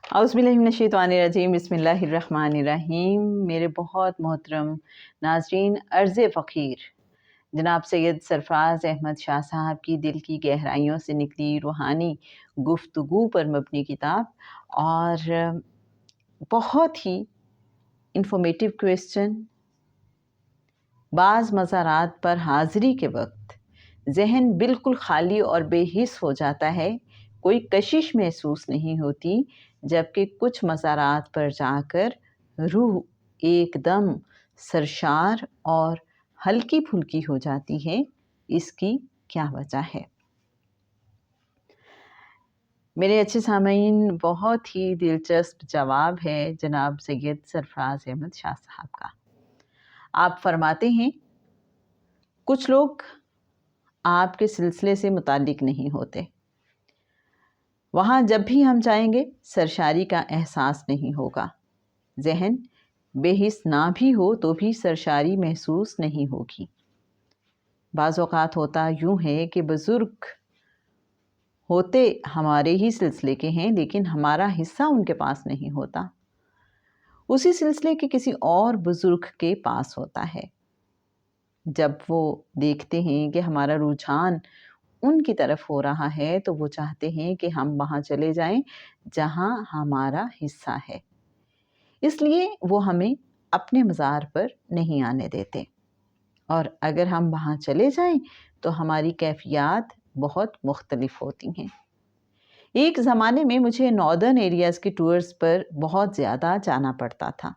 اعوذ باللہ من الشیطان الرجیم، بسم اللہ الرحمن الرحیم۔ میرے بہت محترم ناظرین، عرض فقیر جناب سید سرفراز احمد شاہ صاحب کی دل کی گہرائیوں سے نکلی روحانی گفتگو پر مبنی کتاب، اور بہت ہی انفارمیٹیو کویسچن۔ بعض مزارات پر حاضری کے وقت ذہن بالکل خالی اور بے حس ہو جاتا ہے، کوئی کشش محسوس نہیں ہوتی، جبکہ کچھ مزارات پر جا کر روح ایک دم سرشار اور ہلکی پھلکی ہو جاتی ہے۔ اس کی کیا وجہ ہے؟ میرے اچھے سامعین، بہت ہی دلچسپ جواب ہے جناب سید سرفراز احمد شاہ صاحب کا۔ آپ فرماتے ہیں کچھ لوگ آپ کے سلسلے سے متعلق نہیں ہوتے، وہاں جب بھی ہم جائیں گے سرشاری کا احساس نہیں ہوگا، ذہن بے حس نہ بھی ہو تو بھی سرشاری محسوس نہیں ہوگی۔ بعض اوقات ہوتا یوں ہے کہ بزرگ ہوتے ہمارے ہی سلسلے کے ہیں، لیکن ہمارا حصہ ان کے پاس نہیں ہوتا، اسی سلسلے کے کسی اور بزرگ کے پاس ہوتا ہے۔ جب وہ دیکھتے ہیں کہ ہمارا رجحان ان کی طرف ہو رہا ہے تو وہ چاہتے ہیں کہ ہم وہاں چلے جائیں جہاں ہمارا حصہ ہے، اس لیے وہ ہمیں اپنے مزار پر نہیں آنے دیتے، اور اگر ہم وہاں چلے جائیں تو ہماری کیفیات بہت مختلف ہوتی ہیں۔ ایک زمانے میں مجھے ناردرن ایریاز کے ٹورز پر بہت زیادہ جانا پڑتا تھا۔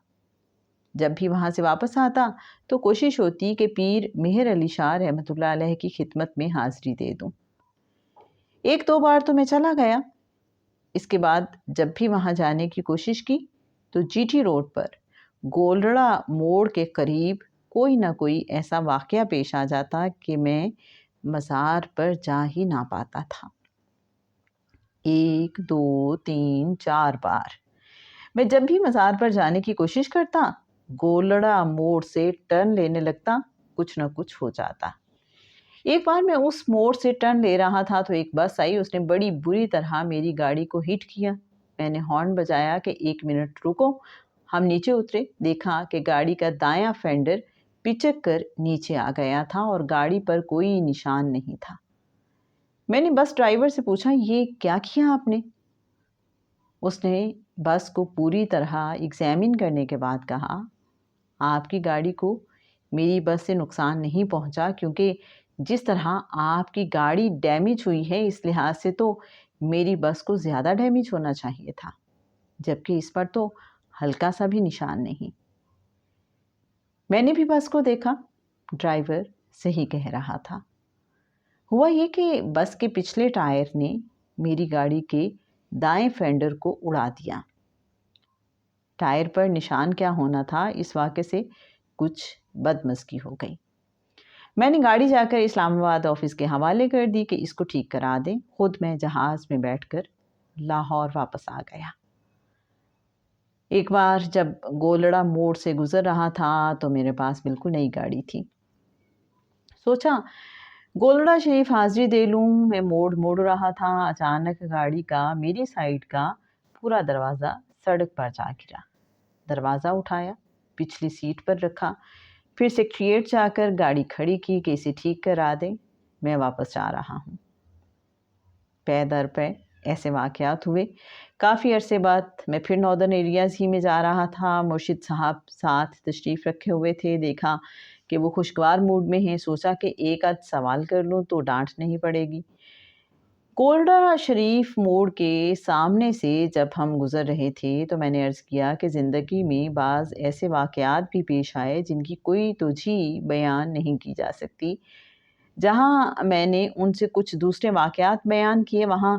جب بھی وہاں سے واپس آتا تو کوشش ہوتی کہ پیر مہر علی شاہ رحمۃ اللہ علیہ کی خدمت میں حاضری دے دوں۔ ایک دو بار تو میں چلا گیا، اس کے بعد جب بھی وہاں جانے کی کوشش کی تو جی ٹی روڈ پر گولڑا موڑ کے قریب کوئی نہ کوئی ایسا واقعہ پیش آ جاتا کہ میں مزار پر جا ہی نہ پاتا تھا۔ 1 2 3 4 بار میں جب بھی مزار پر جانے کی کوشش کرتا، گولڑا موڑ سے ٹرن لینے لگتا، کچھ نہ کچھ ہو جاتا۔ ایک بار میں اس موڑ سے ٹرن لے رہا تھا تو ایک بس آئی، اس نے بڑی بری طرح میری گاڑی کو ہٹ کیا۔ میں نے ہارن بجایا کہ 1 منٹ رکو۔ ہم نیچے اترے، دیکھا کہ گاڑی کا دایاں فینڈر پچک کر نیچے آ گیا تھا اور گاڑی پر کوئی نشان نہیں تھا۔ میں نے بس ڈرائیور سے پوچھا، یہ کیا کیا آپ نے؟ اس نے بس کو پوری طرح ایگزامن کرنے کے بعد کہا، آپ کی گاڑی کو میری بس سے نقصان نہیں پہنچا، کیونکہ جس طرح آپ کی گاڑی ڈیمیج ہوئی ہے اس لحاظ سے تو میری بس کو زیادہ ڈیمیج ہونا چاہیے تھا، جبکہ اس پر تو ہلکا سا بھی نشان نہیں۔ میں نے بھی بس کو دیکھا، ڈرائیور صحیح کہہ رہا تھا۔ ہوا یہ کہ بس کے پچھلے ٹائر نے میری گاڑی کے دائیں فینڈر کو اڑا دیا۔ ٹائر پر نشان کیا ہونا تھا، اس واقعے سے کچھ بدمزگی ہو گئی۔ میں نے گاڑی جا کر اسلام آباد آفس کے حوالے کر دی کہ اس کو ٹھیک کرا دیں۔ خود میں جہاز میں بیٹھ کر لاہور واپس آ گیا۔ ایک بار جب گولڑا موڑ سے گزر رہا تھا تو میرے پاس بالکل نئی گاڑی تھی، سوچا گولڑا شریف حاضری دے لوں۔ میں موڑ رہا تھا، اچانک گاڑی کا میری سائیڈ کا پورا دروازہ سڑک پر جا گرا۔ دروازہ اٹھایا، پچھلی سیٹ پر رکھا، پھر سیکریٹریٹ جا کر گاڑی کھڑی کی کہ اسے ٹھیک کرا دیں۔ میں واپس جا رہا ہوں۔ پے در پے ایسے واقعات ہوئے۔ کافی عرصے بعد میں پھر ناردرن ایریاز ہی میں جا رہا تھا۔ مرشد صاحب ساتھ تشریف رکھے ہوئے تھے، دیکھا کہ وہ خوشگوار موڈ میں ہیں، سوچا کہ ایک آدھ سوال کر لوں تو ڈانٹ نہیں پڑے گی۔ گولڑا شریف موڑ کے سامنے سے جب ہم گزر رہے تھے تو میں نے عرض کیا کہ زندگی میں بعض ایسے واقعات بھی پیش آئے جن کی کوئی توجیہ بیان نہیں کی جا سکتی۔ جہاں میں نے ان سے کچھ دوسرے واقعات بیان کیے، وہاں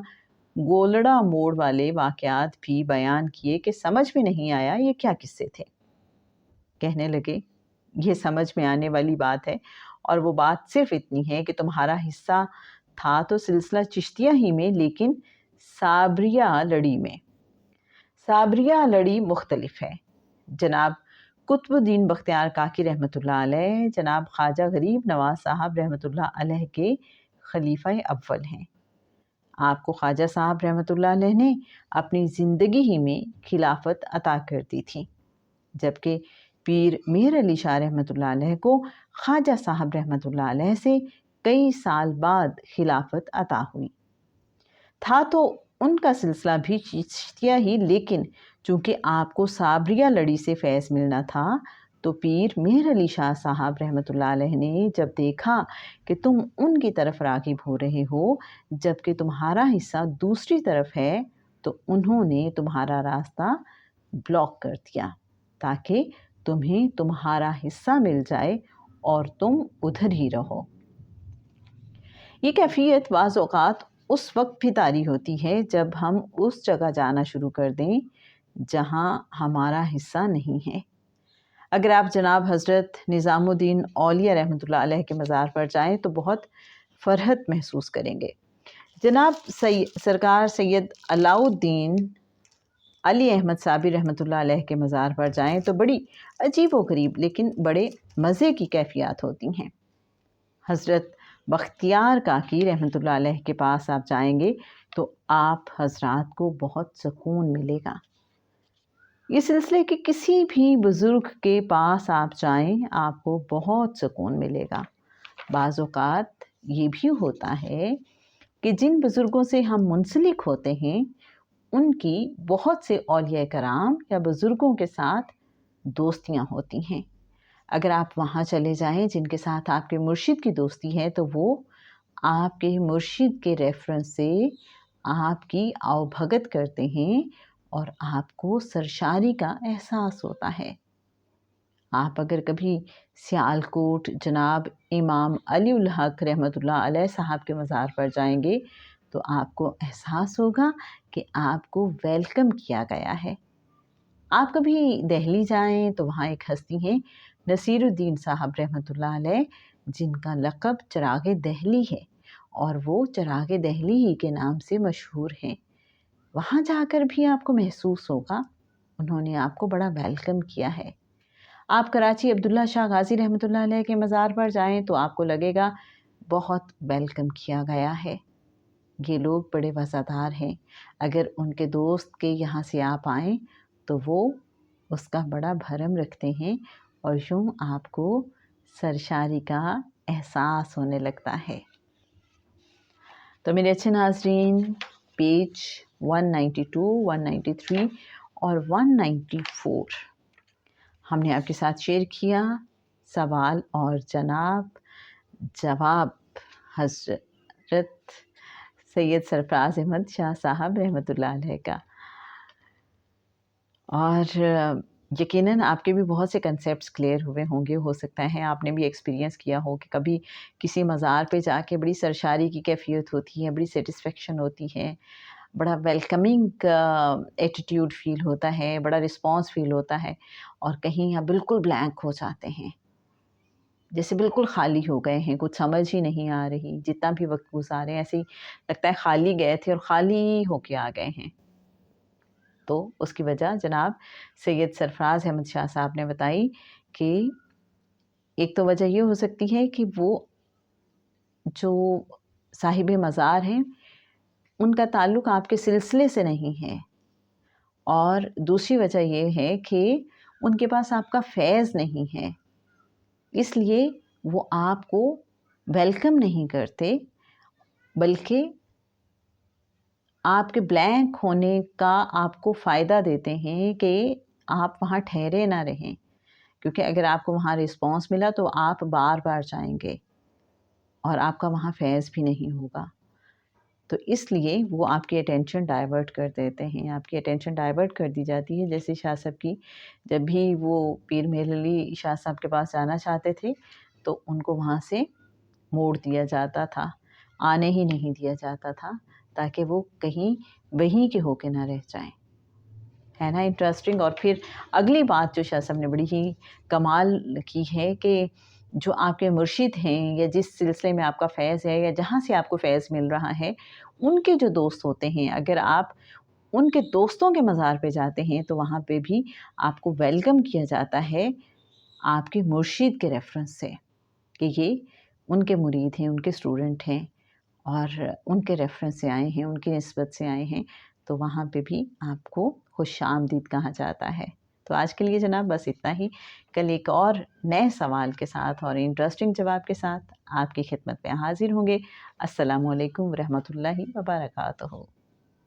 گولڑا موڑ والے واقعات بھی بیان کیے کہ سمجھ میں نہیں آیا یہ کیا قصے تھے۔ کہنے لگے یہ سمجھ میں آنے والی بات ہے، اور وہ بات صرف اتنی ہے کہ تمہارا حصہ تھا تو سلسلہ چشتیہ ہی میں، لیکن صابریہ لڑی میں۔ صابریہ لڑی مختلف ہے۔ جناب قطب الدین بختیار کاکی رحمۃ اللہ علیہ جناب خواجہ غریب نواز صاحب رحمۃ اللہ علیہ کے خلیفہ اول ہیں۔ آپ کو خواجہ صاحب رحمۃ اللہ علیہ نے اپنی زندگی ہی میں خلافت عطا کر دی تھی، جبکہ پیر مہر علی شاہ رحمۃ اللہ علیہ کو خواجہ صاحب رحمۃ اللہ علیہ سے کئی سال بعد خلافت عطا ہوئی۔ تھا تو ان کا سلسلہ بھی چشتیہ ہی، لیکن چونکہ آپ کو صابریہ لڑی سے فیض ملنا تھا تو پیر مہر علی شاہ صاحب رحمۃ اللہ علیہ نے جب دیکھا کہ تم ان کی طرف راغب ہو رہے ہو جبکہ تمہارا حصہ دوسری طرف ہے، تو انہوں نے تمہارا راستہ بلاک کر دیا تاکہ تمہیں تمہارا حصہ مل جائے اور تم ادھر ہی رہو۔ یہ کیفیت بعض اوقات اس وقت بھی طاری ہوتی ہے جب ہم اس جگہ جانا شروع کر دیں جہاں ہمارا حصہ نہیں ہے۔ اگر آپ جناب حضرت نظام الدین اولیاء رحمۃ اللہ علیہ کے مزار پر جائیں تو بہت فرحت محسوس کریں گے۔ جناب سرکار سید علاؤ الدین علی احمد صابر رحمۃ اللہ علیہ کے مزار پر جائیں تو بڑی عجیب و غریب لیکن بڑے مزے کی کیفیات ہوتی ہیں۔ حضرت بختیار کاکی رحمۃ اللہ علیہ کے پاس آپ جائیں گے تو آپ حضرات کو بہت سکون ملے گا۔ یہ سلسلے کے کسی بھی بزرگ کے پاس آپ جائیں آپ کو بہت سکون ملے گا۔ بعض اوقات یہ بھی ہوتا ہے کہ جن بزرگوں سے ہم منسلک ہوتے ہیں ان کی بہت سے اولیاء کرام یا بزرگوں کے ساتھ دوستیاں ہوتی ہیں۔ اگر آپ وہاں چلے جائیں جن کے ساتھ آپ کے مرشد کی دوستی ہے تو وہ آپ کے مرشد کے ریفرنس سے آپ کی آؤ بھگت کرتے ہیں اور آپ کو سرشاری کا احساس ہوتا ہے۔ آپ اگر کبھی سیالکوٹ جناب امام علی الحق رحمۃ اللہ علیہ صاحب کے مزار پر جائیں گے تو آپ کو احساس ہوگا کہ آپ کو ویلکم کیا گیا ہے۔ آپ کبھی دہلی جائیں تو وہاں ایک ہستی ہیں نصیر الدین صاحب رحمۃ اللہ علیہ، جن کا لقب چراغ دہلی ہے اور وہ چراغ دہلی ہی کے نام سے مشہور ہیں۔ وہاں جا کر بھی آپ کو محسوس ہوگا انہوں نے آپ کو بڑا ویلکم کیا ہے۔ آپ کراچی عبداللہ شاہ غازی رحمۃ اللہ علیہ کے مزار پر جائیں تو آپ کو لگے گا بہت ویلکم کیا گیا ہے۔ یہ لوگ بڑے وفادار ہیں، اگر ان کے دوست کے یہاں سے آپ آئیں تو وہ اس کا بڑا بھرم رکھتے ہیں اور یوں آپ کو سرشاری کا احساس ہونے لگتا ہے۔ تو میرے اچھے ناظرین، پیج 192، 193 اور 194 ہم نے آپ کے ساتھ شیئر کیا سوال اور جواب حضرت سید سرفراز احمد شاہ صاحب رحمۃ اللہ علیہ کا، اور یقیناً آپ کے بھی بہت سے کنسیپٹس کلیئر ہوئے ہوں گے۔ ہو سکتا ہے آپ نے بھی ایکسپیرینس کیا ہو کہ کبھی کسی مزار پہ جا کے بڑی سرشاری کی کیفیت ہوتی ہے، بڑی سیٹسفیکشن ہوتی ہے، بڑا ویلکمنگ ایٹیٹیوڈ فیل ہوتا ہے، بڑا رسپانس فیل ہوتا ہے، اور کہیں آپ بالکل بلینک ہو جاتے ہیں، جیسے بالکل خالی ہو گئے ہیں، کچھ سمجھ ہی نہیں آ رہی، جتنا بھی وقت گزارے ایسے ہی لگتا ہے خالی گئے تھے اور خالی ہو کے آ گئے ہیں۔ تو اس کی وجہ جناب سید سرفراز احمد شاہ صاحب نے بتائی کہ ایک تو وجہ یہ ہو سکتی ہے کہ وہ جو صاحب مزار ہیں ان کا تعلق آپ کے سلسلے سے نہیں ہے، اور دوسری وجہ یہ ہے کہ ان کے پاس آپ کا فیض نہیں ہے، اس لیے وہ آپ کو ویلکم نہیں کرتے بلکہ آپ کے بلینک ہونے کا آپ کو فائدہ دیتے ہیں کہ آپ وہاں ٹھہرے نہ رہیں، کیونکہ اگر آپ کو وہاں رسپانس ملا تو آپ بار بار جائیں گے اور آپ کا وہاں فیض بھی نہیں ہوگا۔ تو اس لیے وہ آپ کی اٹینشن ڈائیورٹ کر دیتے ہیں، آپ کی اٹینشن ڈائیورٹ کر دی جاتی ہے۔ جیسے شاہ صاحب کی جب بھی وہ پیر مہر علی شاہ صاحب کے پاس جانا چاہتے تھے تو ان کو وہاں سے موڑ دیا جاتا تھا، آنے ہی نہیں دیا جاتا تھا، تاکہ وہ کہیں وہیں کے ہو کے نہ رہ جائیں۔ ہے نا انٹرسٹنگ؟ اور پھر اگلی بات جو شاہ صاحب نے بڑی ہی کمال کی ہے کہ جو آپ کے مرشد ہیں یا جس سلسلے میں آپ کا فیض ہے یا جہاں سے آپ کو فیض مل رہا ہے، ان کے جو دوست ہوتے ہیں، اگر آپ ان کے دوستوں کے مزار پہ جاتے ہیں تو وہاں پہ بھی آپ کو ویلکم کیا جاتا ہے آپ کے مرشد کے ریفرنس سے کہ یہ ان کے مرید ہیں، ان کے اسٹوڈنٹ ہیں، اور ان کے ریفرنس سے آئے ہیں، ان کی نسبت سے آئے ہیں، تو وہاں پہ بھی آپ کو خوش آمدید کہا جاتا ہے۔ تو آج کے لیے جناب بس اتنا ہی، کل ایک اور نئے سوال کے ساتھ اور انٹرسٹنگ جواب کے ساتھ آپ کی خدمت میں حاضر ہوں گے۔ السلام علیکم ورحمۃ اللہ وبرکاتہ۔